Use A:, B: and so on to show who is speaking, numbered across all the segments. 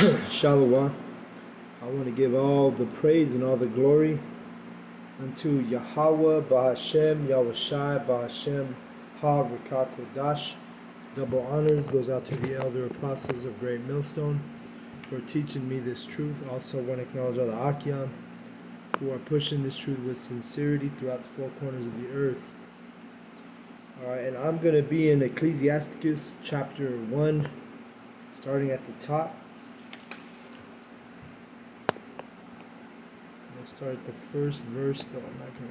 A: Shalom. I want to give all the praise and all the glory unto Yahweh, Bahashem, Yahushai, Bahashem, Ha, Rakakodash. Double honors goes out to the elder apostles of Great Millstone for teaching me this truth. Also want to acknowledge all the Akyam who are pushing this truth with sincerity throughout the four corners of the earth. Alright, and I'm going to be in Ecclesiasticus chapter 1, starting at the top. I'll start at the first verse, though I'm not gonna.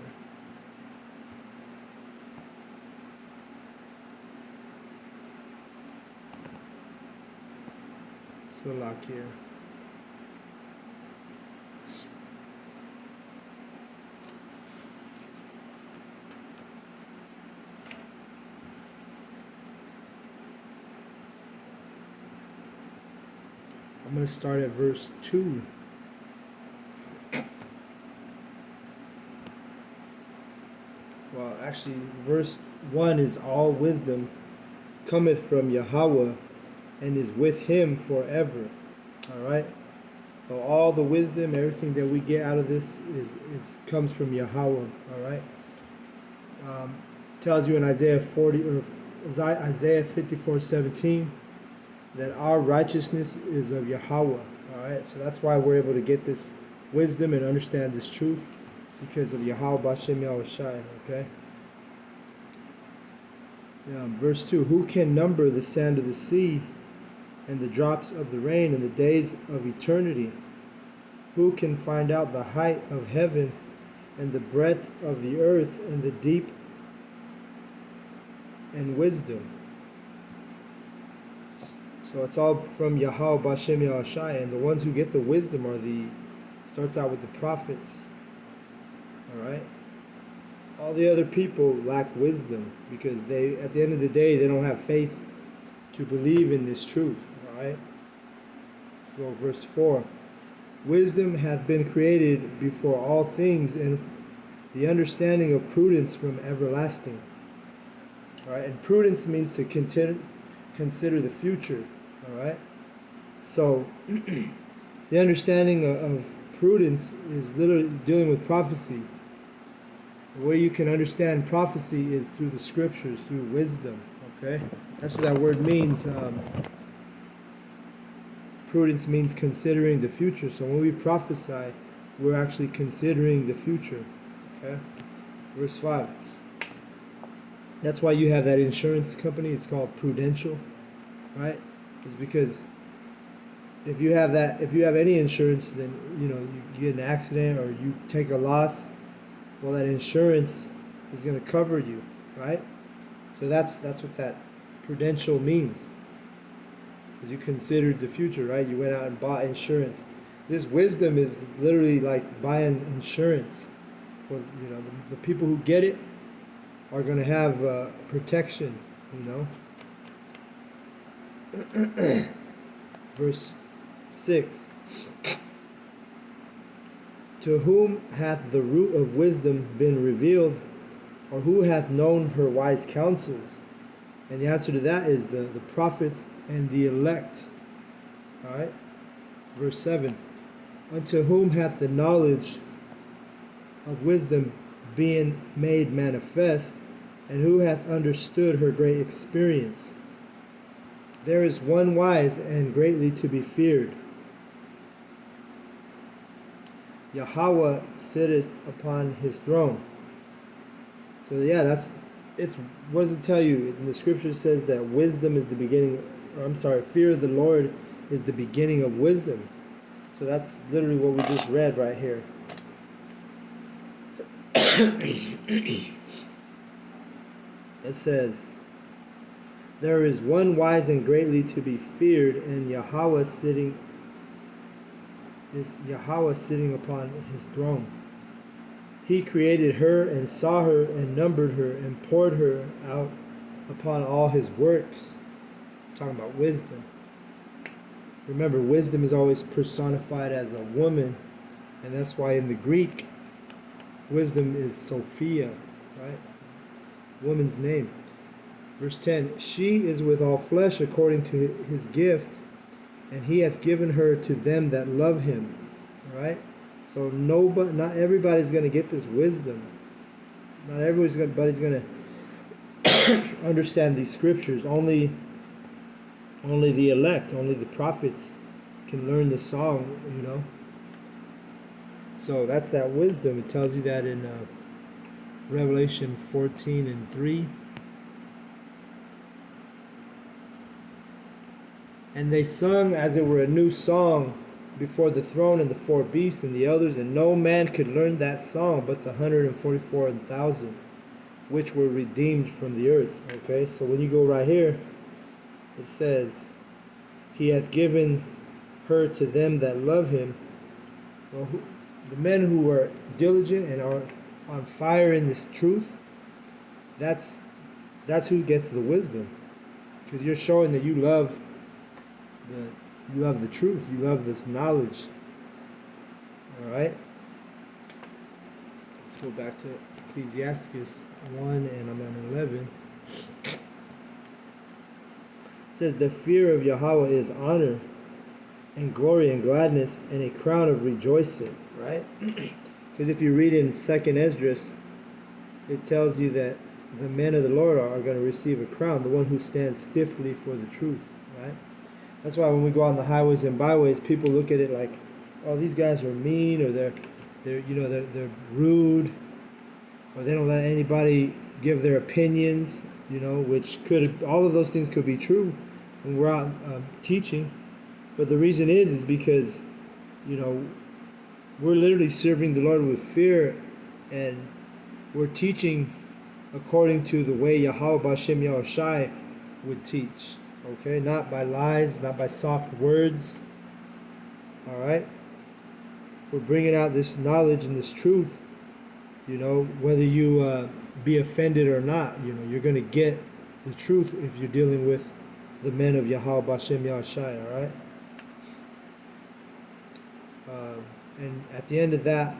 A: Salakia. I'm going to start at verse 2. Well, actually, verse 1 is all wisdom cometh from Yahweh and is with him forever. Alright? So all the wisdom, everything that we get out of this is comes from Yahweh. Alright? Tells you in Isaiah 54:17 that our righteousness is of Yahweh. Alright? So that's why we're able to get this wisdom and understand this truth, because of Yahweh Bashem Yahushai. Okay? Verse 2, who can number the sand of the sea and the drops of the rain in the days of eternity? Who can find out the height of heaven and the breadth of the earth and the deep and wisdom? So it's all from Yahweh Bashem Yahushai, and the ones who get the wisdom starts out with the prophets. Alright? All the other people lack wisdom because they, at the end of the day, they don't have faith to believe in this truth. Alright? Let's go verse 4. Wisdom hath been created before all things, and the understanding of prudence from everlasting. Alright? And prudence means to consider the future. Alright? So, the understanding of prudence is literally dealing with prophecy. The way you can understand prophecy is through the scriptures, through wisdom. Okay? That's what that word means. Prudence means considering the future. So when we prophesy, we're actually considering the future. Okay? Verse 5. That's why you have that insurance company. It's called Prudential. Right? It's because if you have any insurance, then you get an accident or you take a loss, well, that insurance is going to cover you, right? So that's what that prudential means. Because you considered the future, right? You went out and bought insurance. This wisdom is literally like buying insurance. For the people who get it are going to have protection, Verse 6. To whom hath the root of wisdom been revealed, or who hath known her wise counsels? And the answer to that is the prophets and the elect. Alright? Verse 7. Unto whom hath the knowledge of wisdom been made manifest, and who hath understood her great experience? There is one wise and greatly to be feared. Yahweh sitteth upon his throne. So yeah, what does it tell you? And the scripture says that wisdom is the beginning, fear of the Lord is the beginning of wisdom. So that's literally what we just read right here. It says, there is one wise and greatly to be feared, and Yahweh sitting upon his throne. He created her and saw her and numbered her and poured her out upon all his works. I'm talking about wisdom. Remember, wisdom is always personified as a woman, and that's why in the Greek, wisdom is Sophia, right? Woman's name. Verse 10, she is with all flesh according to his gift. and he hath given her to them that love him. All right? So not everybody's going to get this wisdom. Not everybody's going to understand these scriptures. Only the elect, only the prophets can learn the song, you know. So that's that wisdom. It tells you that in Revelation 14:3. And they sung as it were a new song before the throne and the four beasts and the elders, and no man could learn that song but the 144,000 which were redeemed from the earth. Okay, so when you go right here, it says, he hath given her to them that love him. Well, the men who are diligent and are on fire in this truth, that's who gets the wisdom, because you're showing that you love the truth, you love this knowledge. All right, let's go back to Ecclesiastes 1, and I'm on 11. It says, the fear of Yahweh is honor and glory and gladness and a crown of rejoicing. Right? Because if you read in 2nd Esdras, it tells you that the men of the Lord are going to receive a crown, the one who stands stiffly for the truth. Right? That's why when we go on the highways and byways, people look at it like, oh, these guys are mean, or they're rude, or they don't let anybody give their opinions, which all of those things could be true when we're out teaching. But the reason is because, we're literally serving the Lord with fear, and we're teaching according to the way Yahweh B'Shem Yahushai would teach. Okay, not by lies, not by soft words. All right, we're bringing out this knowledge and this truth. Whether you be offended or not, you're going to get the truth if you're dealing with the men of Yahweh B'Shem Yahushai. All right, and at the end of that,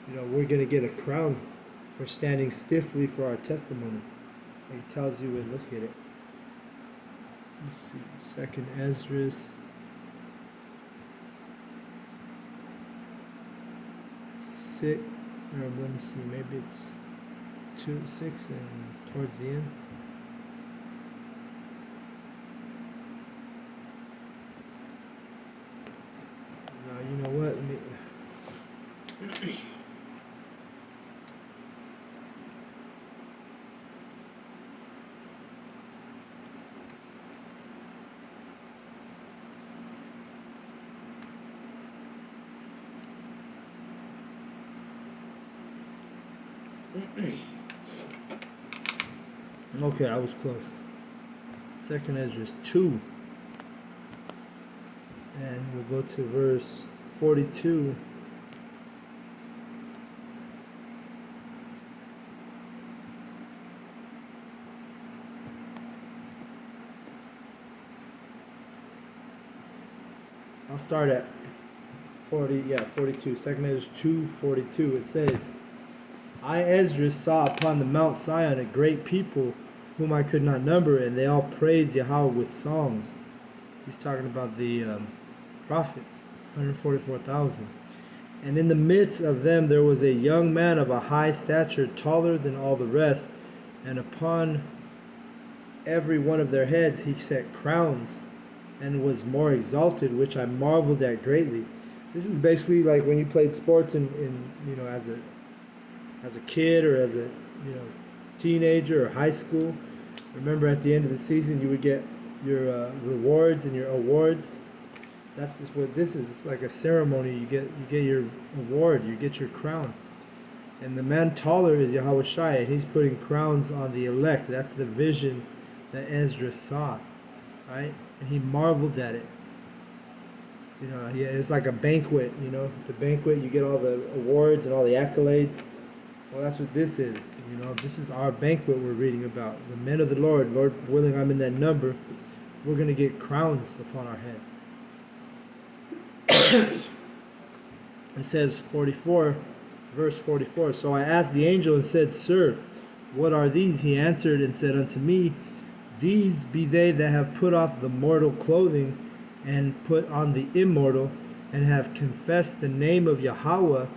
A: we're going to get a crown for standing stiffly for our testimony. It tells you in, let's get it. Let's see, 2nd Esdras 6, or let me see, maybe it's 2:6 and towards the end. Now, you know what? Let me. Okay, I was close. 2nd Esdras 2. And we'll go to verse 42. I'll start at 42. 2nd Esdras 2:42. It says, I, Esdras, saw upon the Mount Sion a great people whom I could not number, and they all praised Yahweh with songs. He's talking about the prophets, 144,000. And in the midst of them there was a young man of a high stature, taller than all the rest, and upon every one of their heads he set crowns, and was more exalted, which I marveled at greatly. This is basically like when you played sports as a kid, or as a teenager or high school. Remember, at the end of the season you would get your rewards and your awards. That's just what this is. It's like a ceremony. You get your award, you get your crown. And the man taller is Yahweh Shai, and he's putting crowns on the elect. That's the vision that Ezra saw, right? And he marveled at it. It's like a banquet. The banquet, you get all the awards and all the accolades. Well, that's what this is. This is our banquet we're reading about. The men of the Lord, Lord willing, I'm in that number. We're going to get crowns upon our head. It says 44, verse 44. So I asked the angel and said, Sir, what are these? He answered and said unto me, These be they that have put off the mortal clothing, and put on the immortal, and have confessed the name of Yahweh,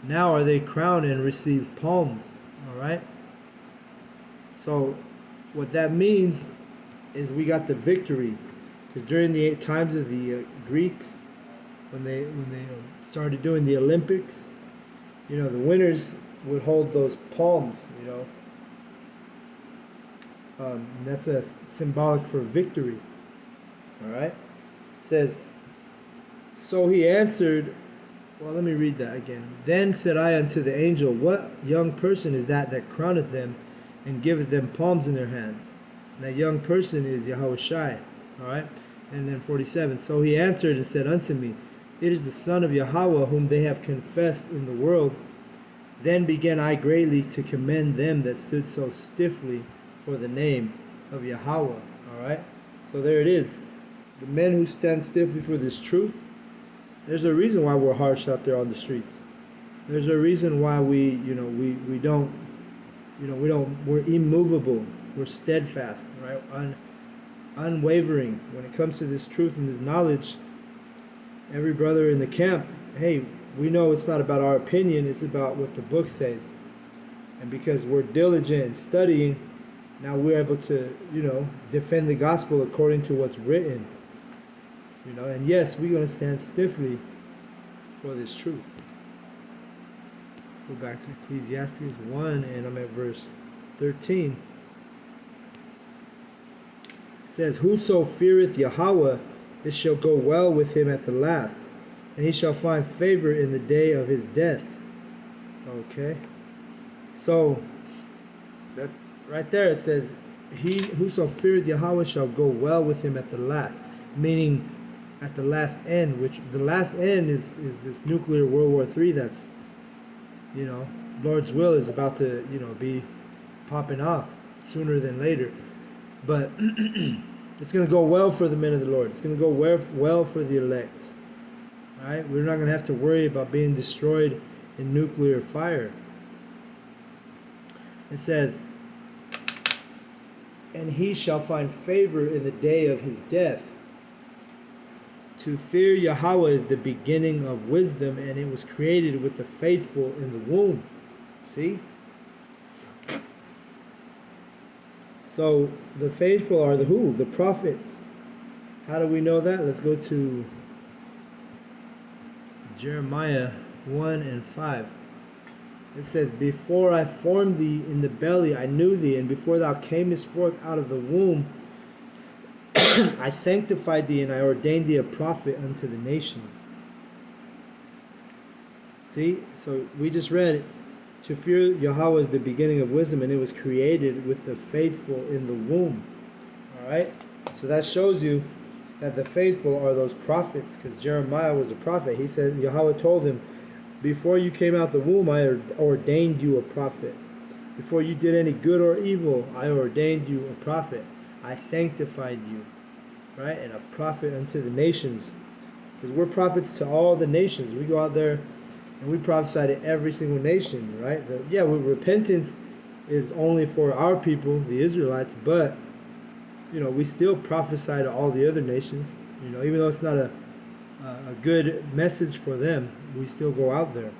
A: now are they crowned and receive palms. All right? So what that means is we got the victory. Because during the times of the Greeks, when they started doing the Olympics, the winners would hold those palms, and that's a symbolic for victory. All right? It says, so he answered, well, let me read that again. Then said I unto the angel, what young person is that crowneth them and giveth them palms in their hands? And that young person is Yahushai. All right? And then 47, so he answered and said unto me, it is the Son of Yahweh whom they have confessed in the world. Then began I greatly to commend them that stood so stiffly for the name of Yahweh. All right? So there it is. The men who stand stiffly for this truth, there's a reason why we're harsh out there on the streets. There's a reason why we're immovable. We're steadfast, right? Unwavering when it comes to this truth and this knowledge. Every brother in the camp, hey, we know it's not about our opinion, it's about what the book says. And because we're diligent in studying, now we're able to, defend the gospel according to what's written. And yes, we're going to stand stiffly for this truth. Go back to Ecclesiastes 1, and I'm at verse 13. It says, whoso feareth Yahweh, it shall go well with him at the last, and he shall find favor in the day of his death. Okay? So, that right there it says, he whoso feareth Yahweh shall go well with him at the last. Meaning, at the last end, which the last end is this nuclear World War III that's, Lord's will is about to, be popping off sooner than later. But it's going to go well for the men of the Lord. It's going to go well for the elect. All right? We're not going to have to worry about being destroyed in nuclear fire. It says, and he shall find favor in the day of his death. To fear Yahweh is the beginning of wisdom, and it was created with the faithful in the womb. See? So the faithful are the who? The prophets. How do we know that? Let's go to Jeremiah 1 and 5. It says, before I formed thee in the belly, I knew thee, and before thou camest forth out of the womb, I sanctified thee, and I ordained thee a prophet unto the nations. See? So we just read it. To fear Yahweh is the beginning of wisdom, and it was created with the faithful in the womb. All right? So that shows you that the faithful are those prophets, because Jeremiah was a prophet. He said, Yahweh told him, before you came out the womb, I ordained you a prophet. Before you did any good or evil, I ordained you a prophet. I sanctified you, right? And a prophet unto the nations. Because we're prophets to all the nations. We go out there and we prophesy to every single nation, right? Repentance is only for our people, the Israelites, but, we still prophesy to all the other nations. Even though it's not a good message for them, we still go out there.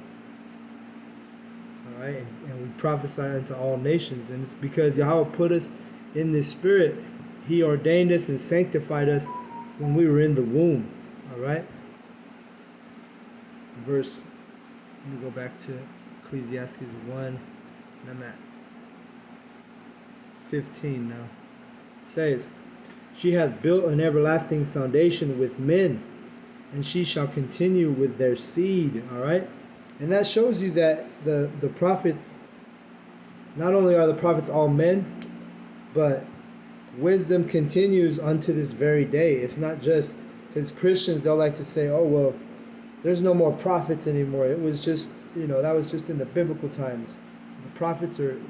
A: All right? And we prophesy unto all nations. And it's because Yahweh put us in this spirit. He ordained us and sanctified us when we were in the womb. All right? Let me go back to Ecclesiastes 1, and I'm at 15 now. It says, she hath built an everlasting foundation with men, and she shall continue with their seed. All right? And that shows you that the prophets, not only are the prophets all men, but wisdom continues unto this very day. It's not just, because Christians, they'll like to say, oh, well, there's no more prophets anymore. It was just, that was just in the biblical times. The prophets are,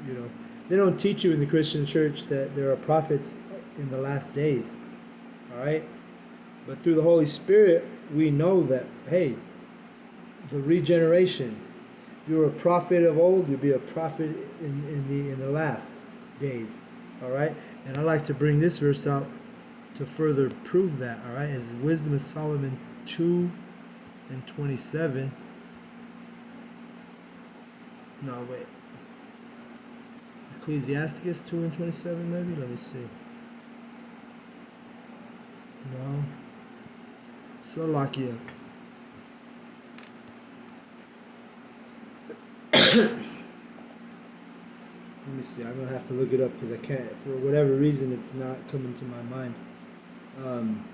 A: they don't teach you in the Christian church that there are prophets in the last days. All right? But through the Holy Spirit, we know that, hey, the regeneration. If you were a prophet of old, you'll be a prophet in the last days. All right? And I like to bring this verse out to further prove that. All right, is Wisdom of Solomon 2:27. No, wait. Ecclesiasticus 2:27, maybe. Let me see. No. Salakia. Let me see. I'm gonna have to look it up because I can't. For whatever reason, it's not coming to my mind. Um,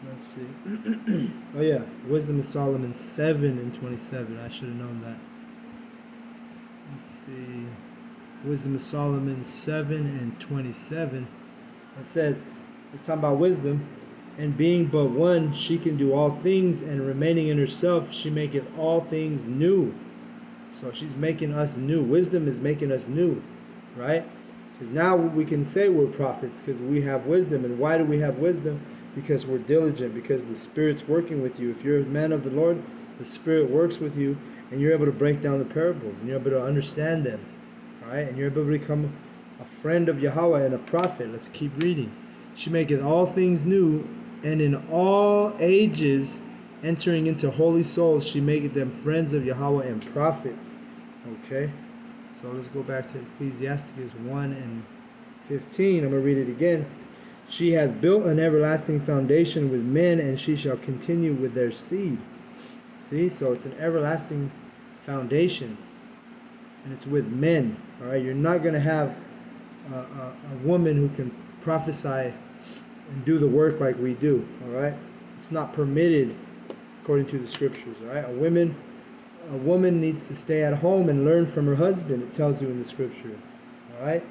A: let's see. Oh yeah, Wisdom of Solomon 7:27. I should have known that. Let's see. Wisdom of Solomon 7:27. It says, it's talking about wisdom. And being but one, she can do all things, and remaining in herself, she maketh all things new. So she's making us new. Wisdom is making us new, right? Because now we can say we're prophets because we have wisdom. And why do we have wisdom? Because we're diligent, because the Spirit's working with you. If you're a man of the Lord, the Spirit works with you, and you're able to break down the parables, and you're able to understand them, all right? And you're able to become a friend of Yahweh and a prophet. Let's keep reading. She maketh all things new, and in all ages, entering into holy souls, she maketh them friends of Yahweh and prophets. Okay? So let's go back to Ecclesiasticus 1:15. I'm going to read it again. She hath built an everlasting foundation with men, and she shall continue with their seed. See? So it's an everlasting foundation. And it's with men. All right? You're not going to have a woman who can prophesy and do the work like we do. All right? It's not permitted according to the scriptures. All right? A woman needs to stay at home and learn from her husband. It tells you in the scripture. All right?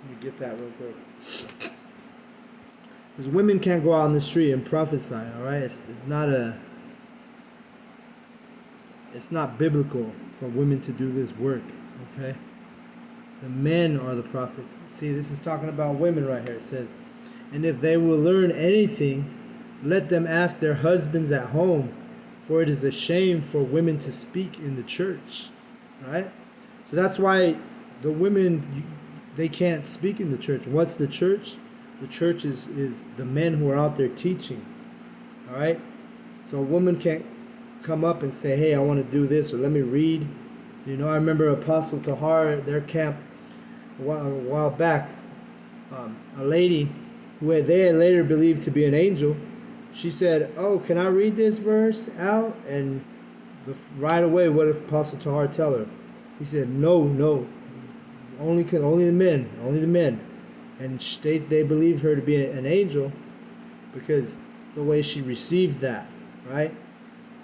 A: Let me get that real quick. Because women can't go out on the street and prophesy. All right? It's not biblical for women to do this work. Okay? The men are the prophets. See, this is talking about women right here. It says, and if they will learn anything, let them ask their husbands at home, for it is a shame for women to speak in the church. Right? So that's why the women, they can't speak in the church. What's the church? The church is the men who are out there teaching. All right? So a woman can't come up and say, hey, I want to do this, or let me read. You know, I remember Apostle Tahar, their camp, a while back, a lady who they had later believed to be an angel, she said, oh, can I read this verse out? And right away, what did Apostle Tahar tell her? He said, no, only the men. And they believed her to be an angel because the way she received that, right?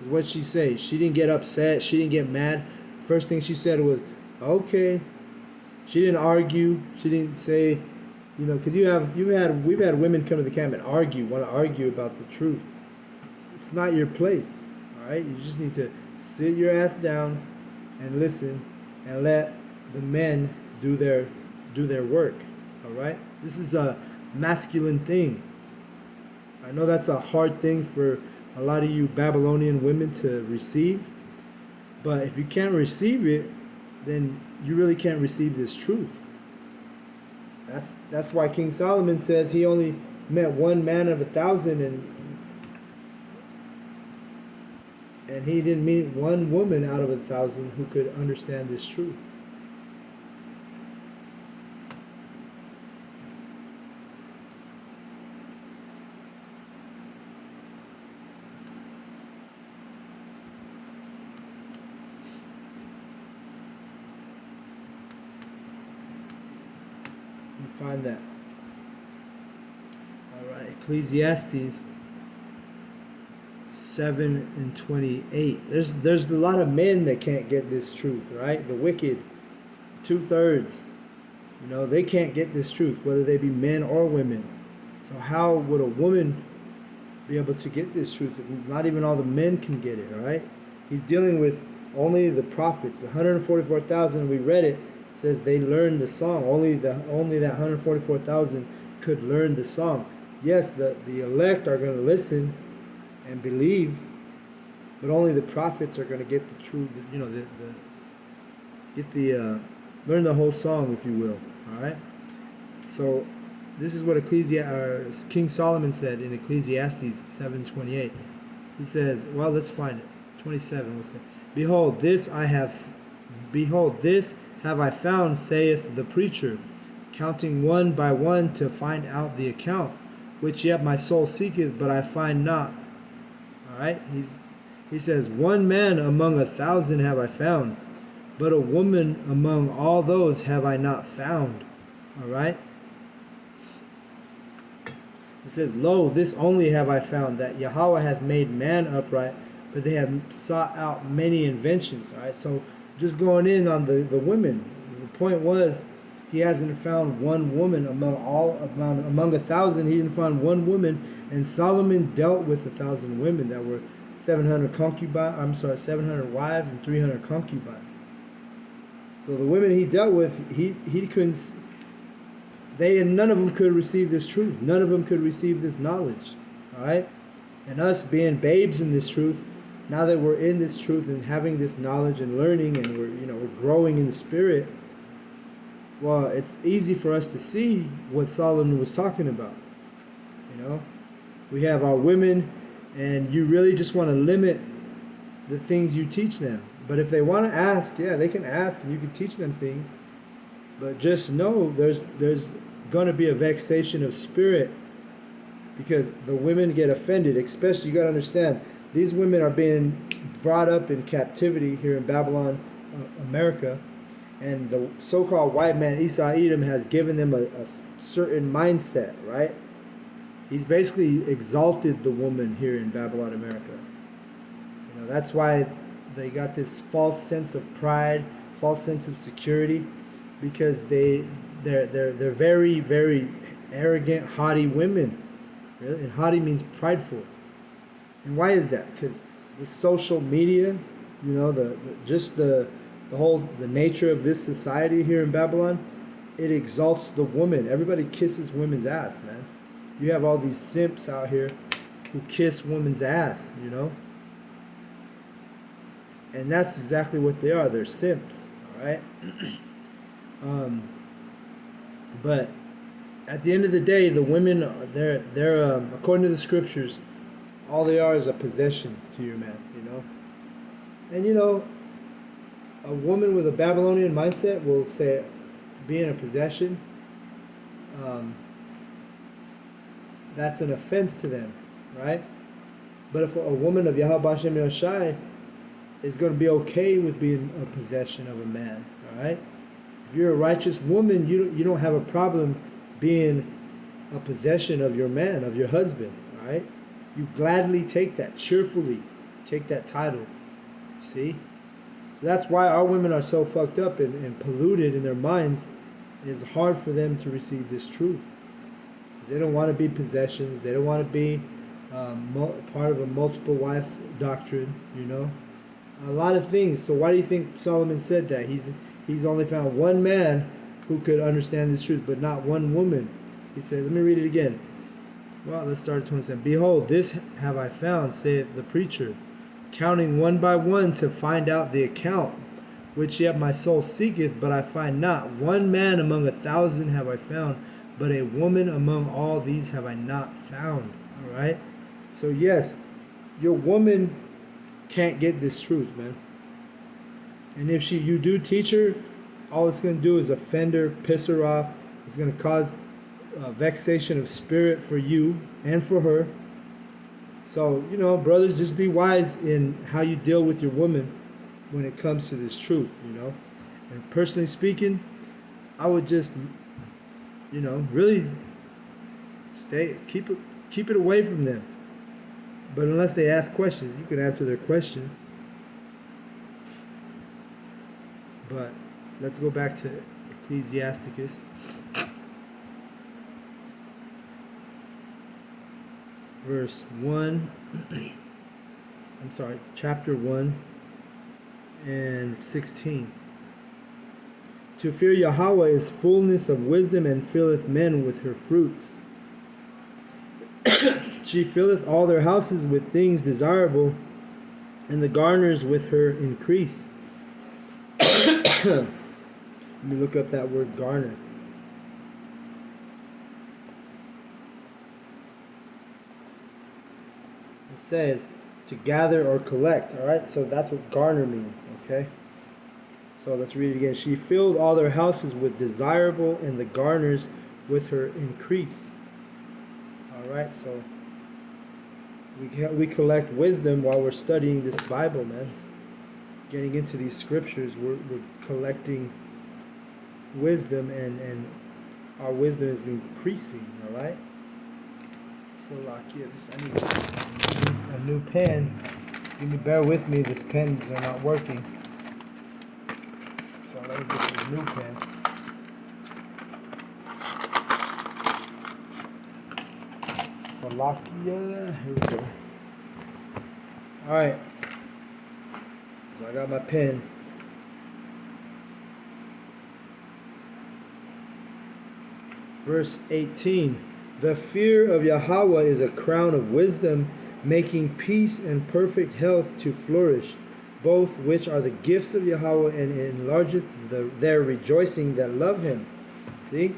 A: Is what she said. She didn't get upset. She didn't get mad. First thing she said was, okay. She didn't argue. She didn't say, you know, because we've had women come to the camp and want to argue about the truth. It's not your place, all right? You just need to sit your ass down and listen and let the men do their work, all right? This is a masculine thing. I know that's a hard thing for a lot of you Babylonian women to receive, but if you can't receive it, then you really can't receive this truth. That's why King Solomon says he only met one man of 1,000, and he didn't meet one woman out of 1,000 who could understand this truth. Find that. All right, Ecclesiastes 7:28. There's a lot of men that can't get this truth, right? The wicked, 2/3. You know, they can't get this truth, whether they be men or women. So how would a woman be able to get this truth. Not even all the men can get it, all right? He's dealing with only the prophets. The 144,000, we read it, says they learned the song. Only that 144,000 could learn the song. Yes, the elect are going to listen and believe, but only the prophets are going to get the true, learn the whole song, if you will. All right. So, this is what King Solomon said in Ecclesiastes 7:28. He says, well, let's find it. 27. We'll say, behold, this have I found, saith the preacher, counting one by one to find out the account, which yet my soul seeketh, but I find not. All right. He says, one man among 1,000 have I found, but a woman among all those have I not found. All right. It says, lo, this only have I found, that Yahweh hath made man upright, but they have sought out many inventions. All right. So just going in on the women, the point was, he hasn't found one woman among 1,000. He didn't find one woman, and Solomon dealt with 1,000 women that were 700 wives and 300 concubines. So the women he dealt with, he couldn't. None of them could receive this truth. None of them could receive this knowledge. All right, and us being babes in this truth, now that we're in this truth and having this knowledge and learning, and we're growing in the spirit. Well, it's easy for us to see what Solomon was talking about. We have our women, and you really just want to limit the things you teach them. But if they want to ask, yeah, they can ask, and you can teach them things. But just know there's going to be a vexation of spirit, because the women get offended. Especially, you got to understand, these women are being brought up in captivity here in Babylon, America. And the so-called white man, Esau Edom, has given them a certain mindset, right? He's basically exalted the woman here in Babylon, America. That's why they got this false sense of pride, false sense of security, because they're very, very arrogant, haughty women. Really? And haughty means prideful. And why is that? Because the social media, the nature of this society here in Babylon, it exalts the woman. Everybody kisses women's ass, man. You have all these simps out here who kiss women's ass, And that's exactly what they are. They're simps, all right? But at the end of the day, the women, they're according to the scriptures, all they are is a possession to your man, And a woman with a Babylonian mindset will say, being a possession, that's an offense to them, right? But if a woman of Yahweh Bashem Yoshai is going to be okay with being a possession of a man, all right? If you're a righteous woman, you don't have a problem being a possession of your man, of your husband, all right? You gladly take that, cheerfully take that title, see? That's why our women are so fucked up and polluted in their minds. It's hard for them to receive this truth. They don't want to be possessions. They don't want to be part of a multiple wife doctrine, A lot of things. So why do you think Solomon said that? He's only found one man who could understand this truth, but not one woman. He said, let me read it again. Well, let's start at 27. Behold, this have I found, saith the preacher, counting one by one to find out the account, which yet my soul seeketh, but I find not. One man among 1,000 have I found, but a woman among all these have I not found. All right? So yes, your woman can't get this truth, man. And if you do teach her, all it's going to do is offend her, piss her off. It's going to cause vexation of spirit for you and for her. So, brothers, just be wise in how you deal with your woman when it comes to this truth, And personally speaking, I would just, really keep it away from them. But unless they ask questions, you can answer their questions. But let's go back to Ecclesiasticus. verse 1. Chapter 1 and 16. To fear Yahweh is fullness of wisdom, and filleth men with her fruits. She filleth all their houses with things desirable, and the garners with her increase. Let me look up that word garner. It says to gather or collect. All right, so that's what garner means. Okay, so let's read it again. She filled all their houses with desirable, and the garners with her increase. All right, so we collect wisdom while we're studying this Bible, man. Getting into these scriptures, we're collecting wisdom, and our wisdom is increasing. All right. Salakia, I need a new pen. Bear with me. These pens are not working. So let me get this new pen. Salakia. Here we go. All right. So I got my pen. Verse 18. The fear of Yahweh is a crown of wisdom, making peace and perfect health to flourish, both which are the gifts of Yahweh, and enlargeth their rejoicing that love him. See?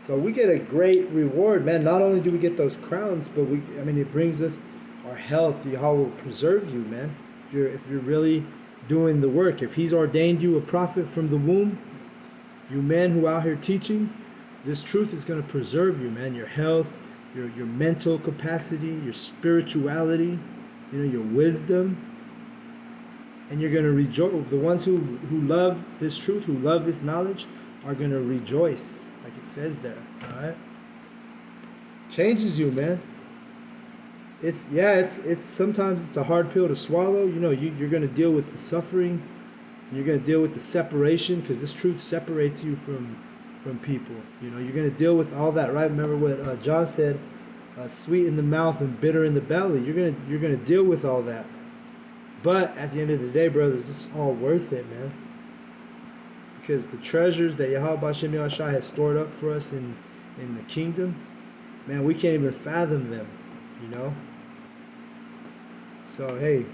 A: So we get a great reward, man. Not only do we get those crowns, but it brings us our health. Yahweh will preserve you, man. If you're really doing the work. If he's ordained you a prophet from the womb, you men who out here teaching, this truth is going to preserve you, man. Your health, your mental capacity, your spirituality, your wisdom. And you're going to rejoice. The ones who love this truth, who love this knowledge, are going to rejoice, like it says there. All right? Changes you, man. It's sometimes it's a hard pill to swallow. You're going to deal with the suffering. You're going to deal with the separation, because this truth separates you from people. You're going to deal with all that, right? Remember what John said, sweet in the mouth and bitter in the belly. You're going to deal with all that. But at the end of the day, brothers, it's all worth it, man. Because the treasures that Yahweh B'Shem Yahushua has stored up for us in the kingdom, man, we can't even fathom them, So, hey,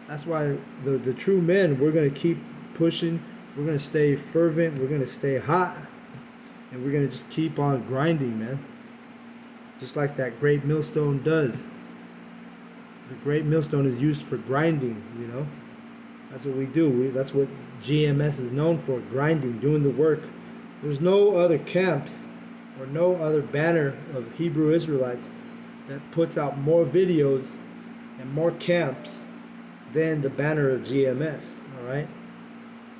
A: that's why the true men, we're going to keep pushing. We're going to stay fervent. We're going to stay hot. And we're going to just keep on grinding, man. Just like that great millstone does. The great millstone is used for grinding, That's what we do. That's what GMS is known for, grinding, doing the work. There's no other camps or no other banner of Hebrew Israelites that puts out more videos and more camps than the banner of GMS, all right?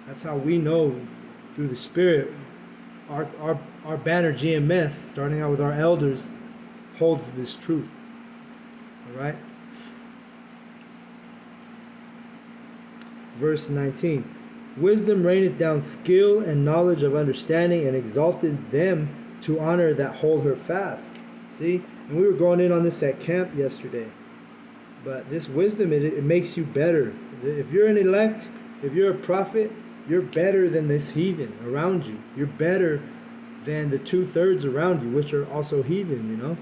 A: That's how we know through the Spirit. Our banner GMS, starting out with our elders, holds this truth. All right? Verse 19. Wisdom raineth down skill and knowledge of understanding, and exalted them to honor that hold her fast. See? And we were going in on this at camp yesterday. But this wisdom, it makes you better. If you're an elect, if you're a prophet, you're better than this heathen around you. You're better than the 2/3 around you, which are also heathen,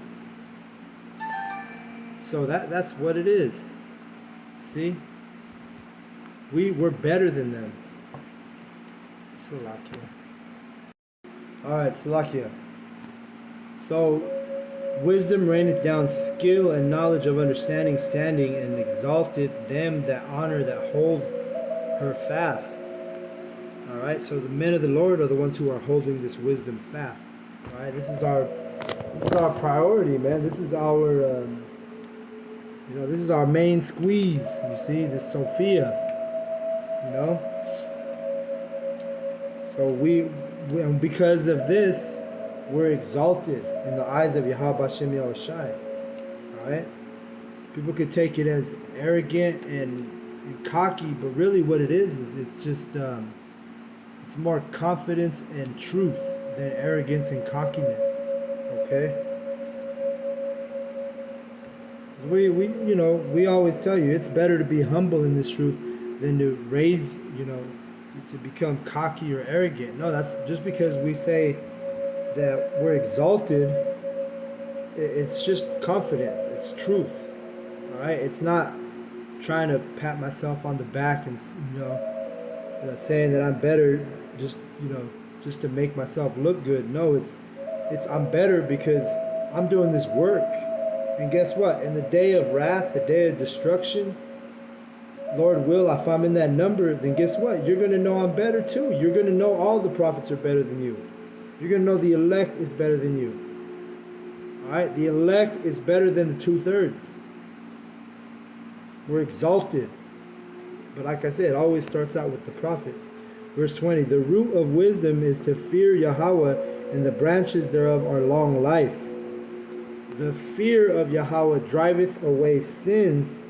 A: So that's what it is. See? We're better than them. Salakia. Alright, Salakia. So, wisdom reigneth down skill and knowledge of understanding, standing, and exalted them that honor, that hold her fast. Alright, so the men of the Lord are the ones who are holding this wisdom fast. Alright, this is our priority, man. This is our this is our main squeeze. You see, this Sophia. So and because of this, we're exalted in the eyes of Yahweh B'Shem Yahushai. Alright? People could take it as arrogant and cocky, but really what it is it's just it's more confidence and truth than arrogance and cockiness. Okay? We always tell you it's better to be humble in this truth than to raise, to become cocky or arrogant. No, that's just because we say that we're exalted. It's just confidence. It's truth. All right. It's not trying to pat myself on the back and saying that I'm better just just to make myself look good. No, it's I'm better because I'm doing this work. And guess what? In the day of wrath, the day of destruction, Lord will, if I'm in that number, then guess what? You're going to know I'm better too. You're going to know all the prophets are better than you. You're going to know the elect is better than you. All right? The elect is better than the 2/3. We're exalted. But like I said, it always starts out with the prophets. Verse 20, the root of wisdom is to fear Yahweh, and the branches thereof are long life. The fear of Yahweh driveth away sins,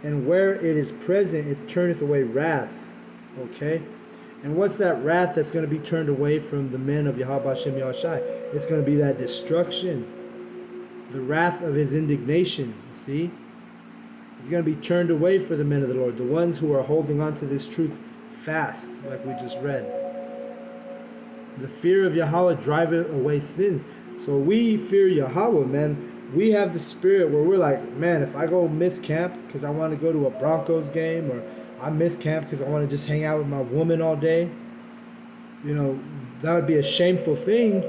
A: and where it is present, it turneth away wrath. Okay? And what's that wrath that's going to be turned away from the men of Yahweh Hashem Yahushai? It's going to be that destruction. The wrath of his indignation. See? It's going to be turned away for the men of the Lord, the ones who are holding on to this truth fast, like we just read. The fear of Yahweh driveth away sins. So we fear Yahweh, man. We have the spirit where we're like, man, if I go miss camp because I want to go to a Broncos game, or I miss camp because I want to just hang out with my woman all day, that would be a shameful thing.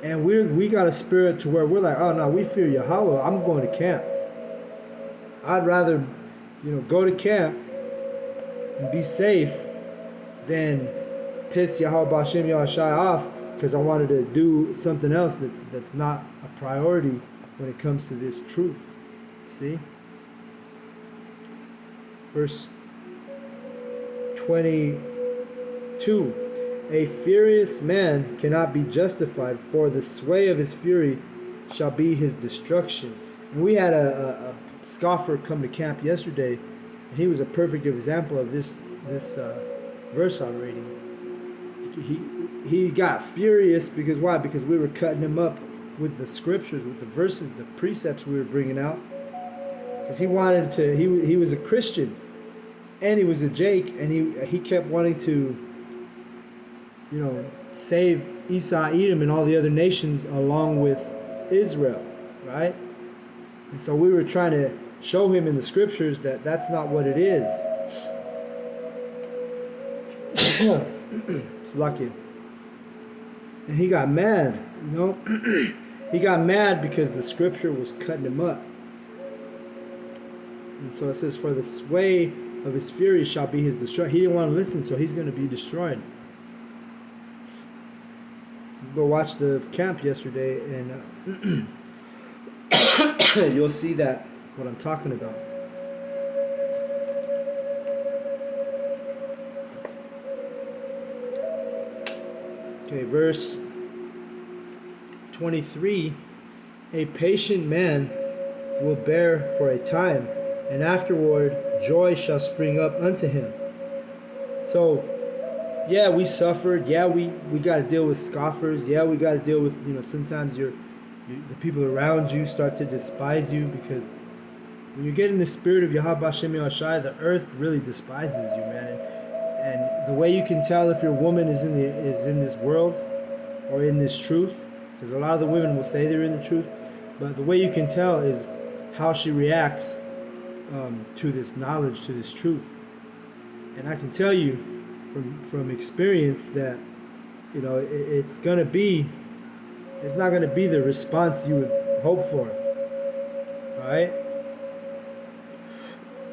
A: And we got a spirit to where we're like, oh no, we fear Yahweh. I'm going to camp. I'd rather, go to camp and be safe than piss Yahweh Hashem Yahushai off because I wanted to do something else that's not a priority when it comes to this truth. See? Verse 22. A furious man cannot be justified, for the sway of his fury shall be his destruction. And we had a scoffer come to camp yesterday, and he was a perfect example of this verse I'm reading. He got furious because why? Because we were cutting him up with the scriptures, with the verses, the precepts we were bringing out. Because he wanted to, he was a Christian, and he was a Jake, and he kept wanting to, save Esau, Edom, and all the other nations along with Israel, right? And so we were trying to show him in the scriptures that that's not what it is. It's lucky. And he got mad, He got mad because the scripture was cutting him up. And so it says, for the sway of his fury shall be his destruction. He didn't want to listen, so he's going to be destroyed. Go watch the camp yesterday, and you'll see that what I'm talking about. Okay, verse 23. A patient man will bear for a time, and afterward joy shall spring up unto him. So, yeah, we suffered. Yeah, we got to deal with scoffers. Yeah, we got to deal with, sometimes the people around you start to despise you, because when you get in the spirit of Yahweh Hashem Yahushai, the earth really despises you, man. And the way you can tell if your woman is in this world or in this truth, because a lot of the women will say they're in the truth, but the way you can tell is how she reacts to this knowledge, to this truth. And I can tell you from experience that it's not going to be the response you would hope for. All right?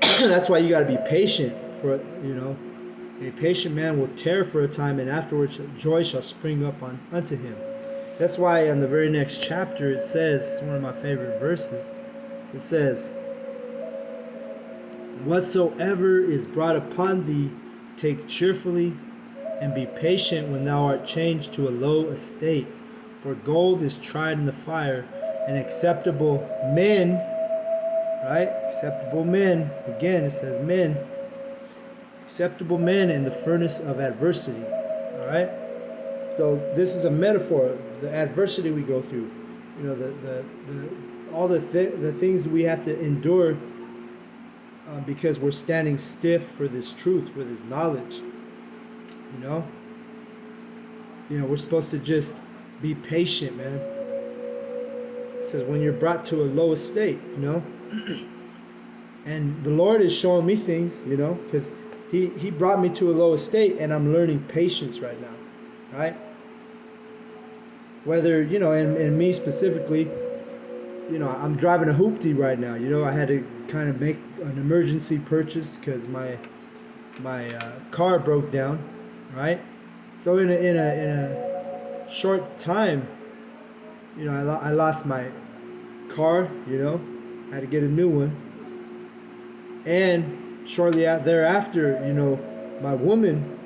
A: That's why you got to be patient for a patient man will tarry for a time, and afterwards joy shall spring up unto him. That's why in the very next chapter it says, it's one of my favorite verses, it says, whatsoever is brought upon thee, take cheerfully, and be patient when thou art changed to a low estate. For gold is tried in the fire, and acceptable men, right? Acceptable men, again it says men, acceptable men in the furnace of adversity. All right? So this is a metaphor. The adversity we go through, all the things we have to endure because we're standing stiff for this truth, for this knowledge. You know, we're supposed to just be patient, man. It says when you're brought to a low estate, and the Lord is showing me things, because He brought me to a low estate, and I'm learning patience right now, right? Whether and me specifically, I'm driving a hoopty right now. I had to kind of make an emergency purchase because my car broke down, right? So in a short time, I lost my car. Had to get a new one, and shortly thereafter, my woman,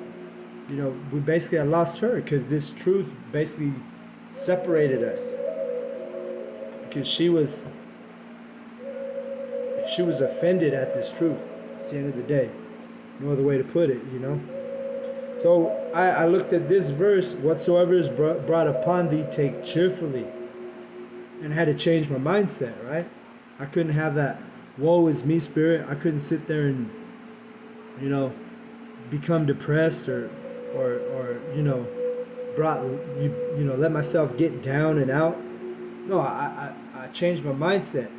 A: we basically I lost her because this truth basically separated us because she was offended at this truth at the end of the day. No other way to put it. So I looked at this verse, whatsoever is brought upon thee, take cheerfully. And I had to change my mindset, right? I couldn't have that woe is me spirit. I couldn't sit there and, become depressed or let myself get down and out. No, I changed my mindset.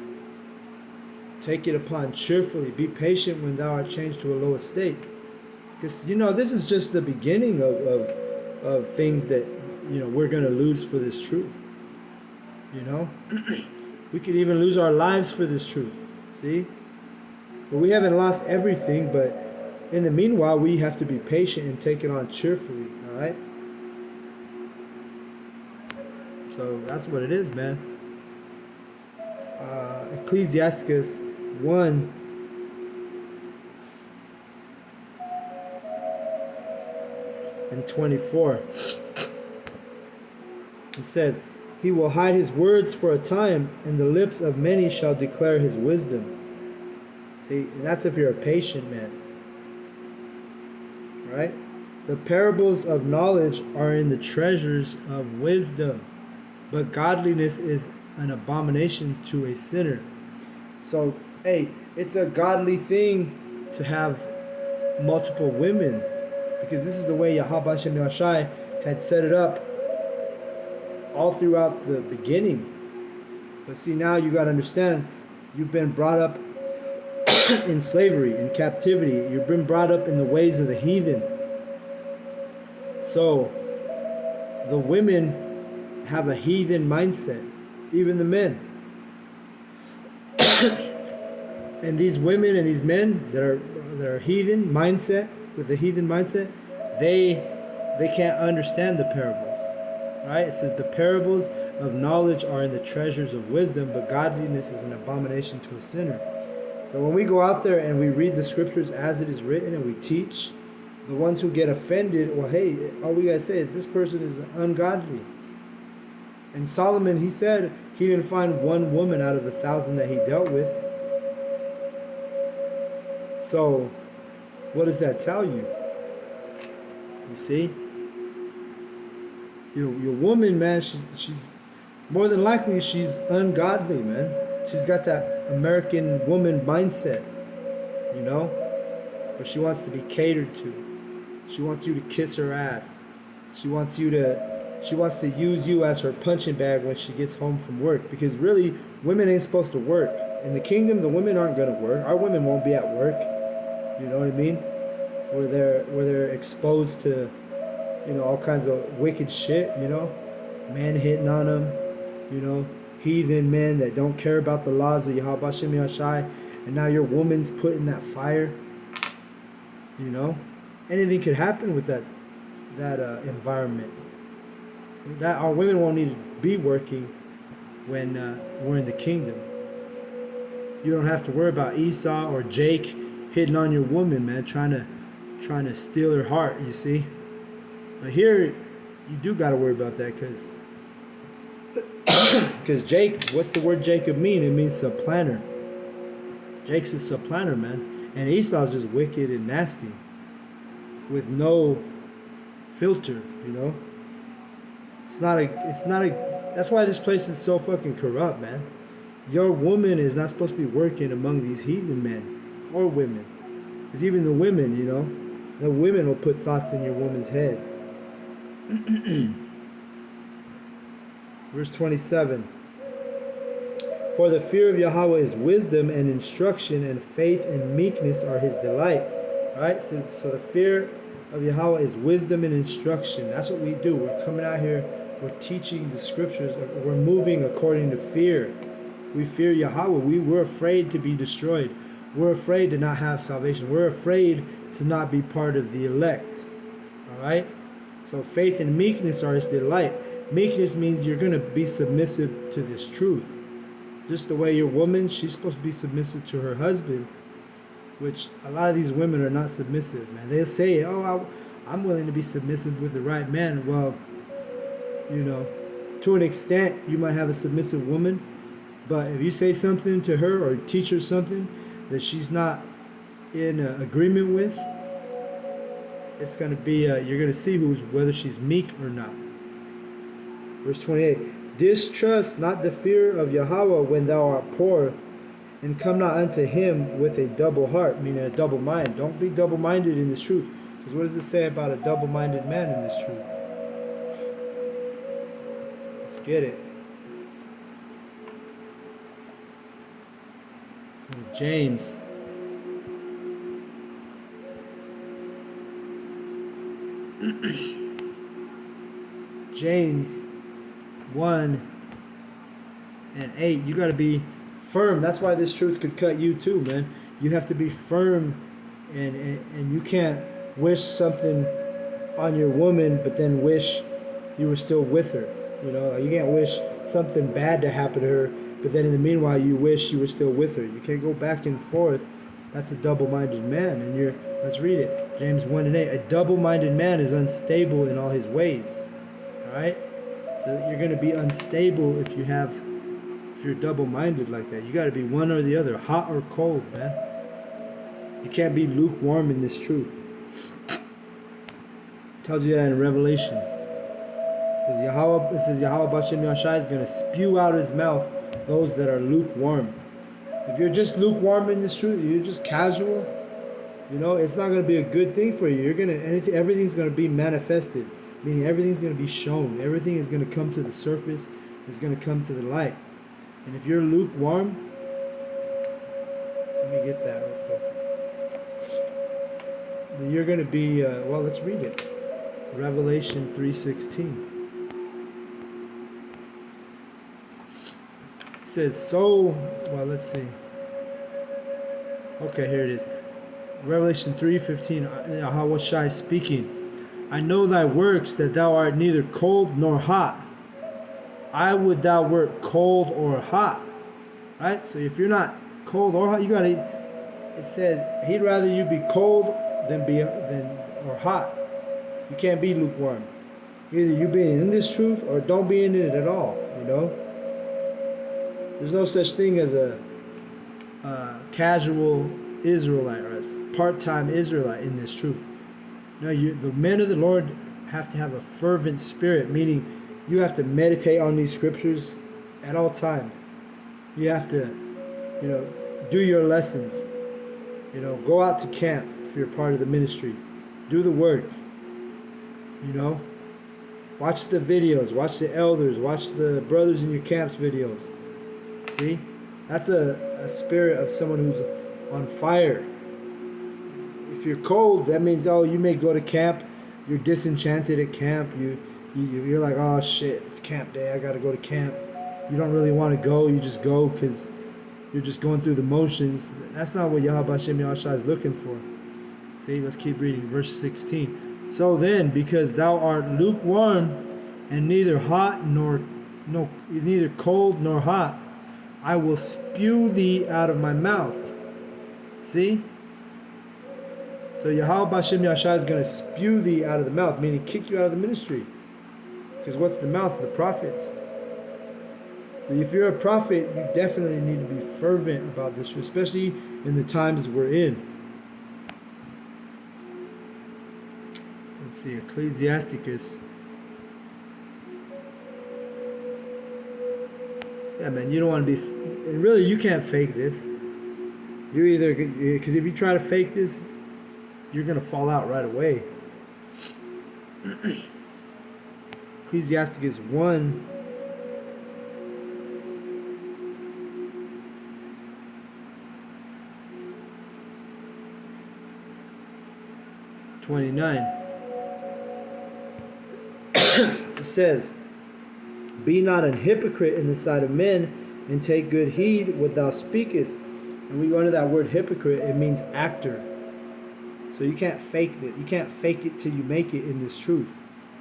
A: Take it upon cheerfully. Be patient when thou art changed to a low estate. Because, this is just the beginning of things that, we're going to lose for this truth. We could even lose our lives for this truth. See? So we haven't lost everything, but in the meanwhile, we have to be patient and take it on cheerfully. All right? So that's what it is, man. Ecclesiastes 1. And 24. It says, he will hide his words for a time, and the lips of many shall declare his wisdom. See, and that's if you're a patient man. Right? The parables of knowledge are in the treasures of wisdom, but godliness is an abomination to a sinner. So, hey, it's a godly thing to have multiple women, because this is the way Yahweh Shem Yahshai had set it up all throughout the beginning. But see, now you got to understand, you've been brought up in slavery, in captivity. You've been brought up in the ways of the heathen. So the women have a heathen mindset, even the men. And these women and these men that are heathen mindset, with the heathen mindset, they can't understand the parables. Right? It says the parables of knowledge are in the treasures of wisdom, but godliness is an abomination to a sinner. So when we go out there and we read the scriptures as it is written and we teach, the ones who get offended, well, hey, all we gotta say is this person is ungodly. And Solomon, he said he didn't find one woman out of the 1,000 that he dealt with. So what does that tell you? You see? Your woman, man, she's more than likely she's ungodly, man. She's got that American woman mindset, where she wants to be catered to. She wants you to kiss her ass. She wants to use you as her punching bag when she gets home from work. Because really, women ain't supposed to work. In the kingdom, the women aren't gonna work. Our women won't be at work. You know what I mean? Where they're exposed to, all kinds of wicked shit, men hitting on them, heathen men that don't care about the laws of Yahweh Shem Yahshai, and now your woman's put in that fire, anything could happen with that environment. That our women won't need to be working when we're in the kingdom. You don't have to worry about Esau or Jake hitting on your woman, man, trying to steal her heart, you see. But here, you do got to worry about that because Jake, what's the word Jacob mean? It means supplanter. Jake's a supplanter, man. And Esau's just wicked and nasty with no filter, It's not a, that's why this place is so fucking corrupt, man. Your woman is not supposed to be working among these heathen men or women. Because even the women, the women will put thoughts in your woman's head. Verse 27. For the fear of Yahweh is wisdom and instruction, and faith and meekness are his delight. All right, so the fear of Yahweh is wisdom and instruction. That's what we do. We're coming out here, we're teaching the scriptures, we're moving according to fear. We fear Yahweh. We're afraid to be destroyed. We're afraid to not have salvation. We're afraid to not be part of the elect. All right? So faith and meekness are his delight. Meekness means you're going to be submissive to this truth. Just the way your woman, she's supposed to be submissive to her husband, which a lot of these women are not submissive, man. They'll say, oh, I'm willing to be submissive with the right man. Well, to an extent, you might have a submissive woman, but if you say something to her or teach her something that she's not in agreement with, it's going to be, you're going to see whether she's meek or not. Verse 28. Distrust not the fear of Yahweh when thou art poor, and come not unto him with a double heart, meaning a double mind. Don't be double-minded in this truth. Because what does it say about a double-minded man in this truth? Let's get it. James. James 1:8. You got to be firm. That's why this truth could cut you too, man. You have to be firm, and you can't wish something on your woman, but then wish you were still with her. You can't wish something bad to happen to her, but then in the meanwhile you wish you were still with her. You can't go back and forth. That's a double-minded man. And let's read it. James 1:8. A double-minded man is unstable in all his ways. All right. So you're going to be unstable if you're double-minded like that. You got to be one or the other, hot or cold, man. You can't be lukewarm in this truth. It tells you that in Revelation. It says Yahweh Bashem Yashai is going to spew out his mouth those that are lukewarm. If you're just lukewarm in this truth, you're just casual, it's not going to be a good thing for you. Everything's going to be manifested, meaning everything's going to be shown. Everything is going to come to the surface. It's going to come to the light. And if you're lukewarm, let me get that real quick. Then you're going to be, let's read it. Revelation 3:16. It says, let's see. Okay, here it is. Revelation 3:15, Yahawashi speaking. I know thy works, that thou art neither cold nor hot. I would thou wert cold or hot. Right? So if you're not cold or hot, it says he'd rather you be cold or hot. You can't be lukewarm. Either you be in this truth or don't be in it at all. There's no such thing as a casual Israelite or a part-time Israelite in this truth. No, the men of the Lord have to have a fervent spirit, meaning you have to meditate on these scriptures at all times. You have to, do your lessons. Go out to camp if you're part of the ministry. Do the work. Watch the videos. Watch the elders. Watch the brothers in your camps videos. See? That's a spirit of someone who's on fire. If you're cold, that means, you may go to camp. You're disenchanted at camp. You're like, oh shit, it's camp day. I got to go to camp. You don't really want to go. You just go because you're just going through the motions. That's not what Yahweh Hashem Yahshua is looking for. See, let's keep reading. Verse 16. So then, because thou art lukewarm and neither cold nor hot, I will spew thee out of my mouth. See? So Yahweh Hashem Yahshua is going to spew thee out of the mouth, meaning kick you out of the ministry. Because what's the mouth of the prophets? So if you're a prophet, you definitely need to be fervent about this, especially in the times we're in. Let's see, Ecclesiasticus Yeah, man, you don't want to be. And really, you can't fake this. You're either because if you try to fake this, you're gonna fall out right away. Ecclesiasticus 1:29. It says, "Be not an hypocrite in the sight of men, and take good heed what thou speakest." And we go into that word hypocrite. It means actor. So you can't fake it. You can't fake it till you make it in this truth.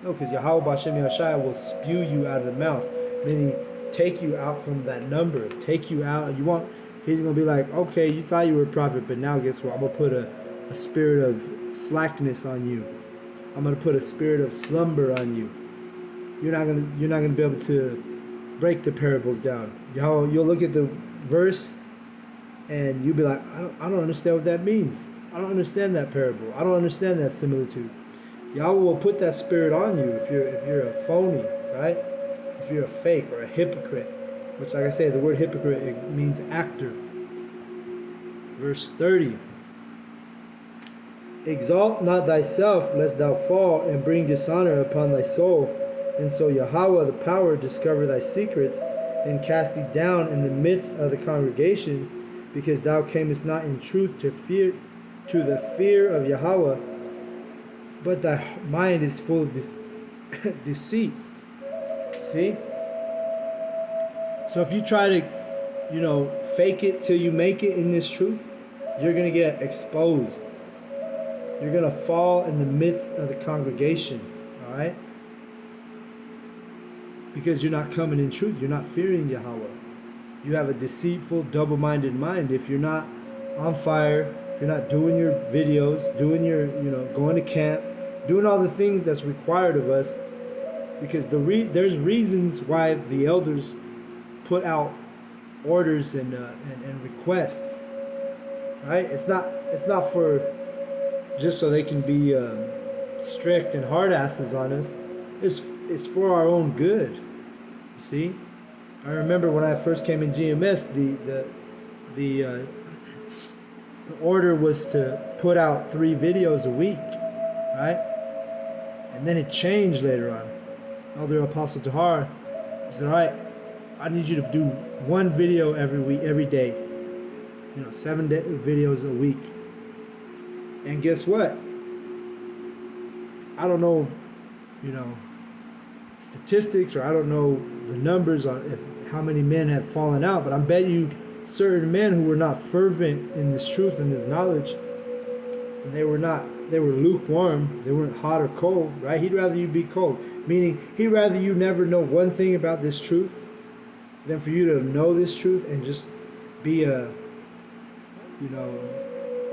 A: No, because Yahweh Bashem Yahshai will spew you out of the mouth, meaning take you out from that number, take you out. You want, he's gonna be like, okay, you thought you were a prophet, but now guess what? I'm gonna put a spirit of slackness on you. I'm gonna put a spirit of slumber on you. You're not gonna be able to break the parables down. You'll look at the verse and you'll be like, I don't understand what that means. I don't understand that parable. I don't understand that similitude. Yahweh will put that spirit on you if you're a phony, right? If you're a fake or a hypocrite, which, like I say, the word hypocrite, it means actor. Verse 30. Exalt not thyself, lest thou fall and bring dishonor upon thy soul. And so Yahweh the power discover thy secrets and cast thee down in the midst of the congregation, because thou camest not in truth to the fear of Yahweh, but thy mind is full of deceit. See? So if you try to, fake it till you make it in this truth, you're going to get exposed. You're going to fall in the midst of the congregation, all right? Because you're not coming in truth. You're not fearing Yahweh. You have a deceitful, double-minded mind. If you're not on fire, if you're not doing your videos, doing your, going to camp, doing all the things that's required of us, because there's reasons why the elders put out orders and requests, right? It's not for just so they can be strict and hard asses on us. It's for our own good. You see, I remember when I first came in GMS, the order was to put out 3 videos a week, right? And then it changed later on. Elder Apostle Tahar said, all right, I need you to do 1 video every day. 7 videos a week. And guess what? I don't know, statistics, or I don't know the numbers on how many men have fallen out, but I bet you certain men who were not fervent in this truth and this knowledge, and they were lukewarm, they weren't hot or cold, right? He'd rather you be cold, meaning he'd rather you never know one thing about this truth than for you to know this truth and just be a,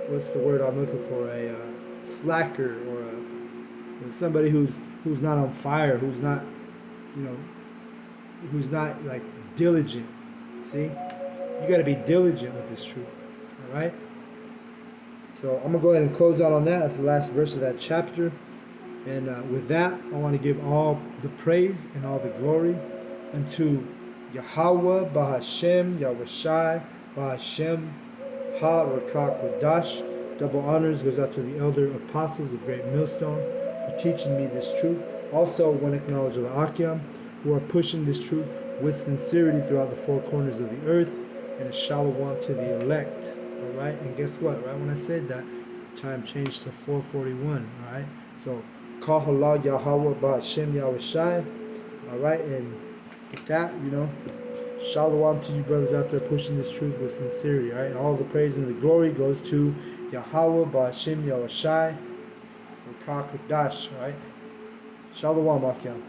A: what's the word I'm looking for, a slacker, or somebody who's not on fire, who's not like diligent. See, you got to be diligent with this truth. All right. So I'm gonna go ahead and close out on that. That's the last verse of that chapter. And with that, I want to give all the praise and all the glory unto Yahweh, Bahashem, Yahushai, Bahashem, Ha Rakak Kodash. Double honors goes out to the elder apostles of Great Millstone for teaching me this truth. Also, want to acknowledge the Akyam, who are pushing this truth with sincerity throughout the 4 corners of the earth, and a shalom to the elect. All right, and guess what? Right when I said that, the time changed to 4:41. All right, so Kal Halal Yahweh Ba'Shem Yahushai. All right, and with that, shalom to you brothers out there pushing this truth with sincerity. All right, and all the praise and the glory goes to Yahweh Ba'Shem Yahushai, Rakak Kodash. All right, shalom Akyam.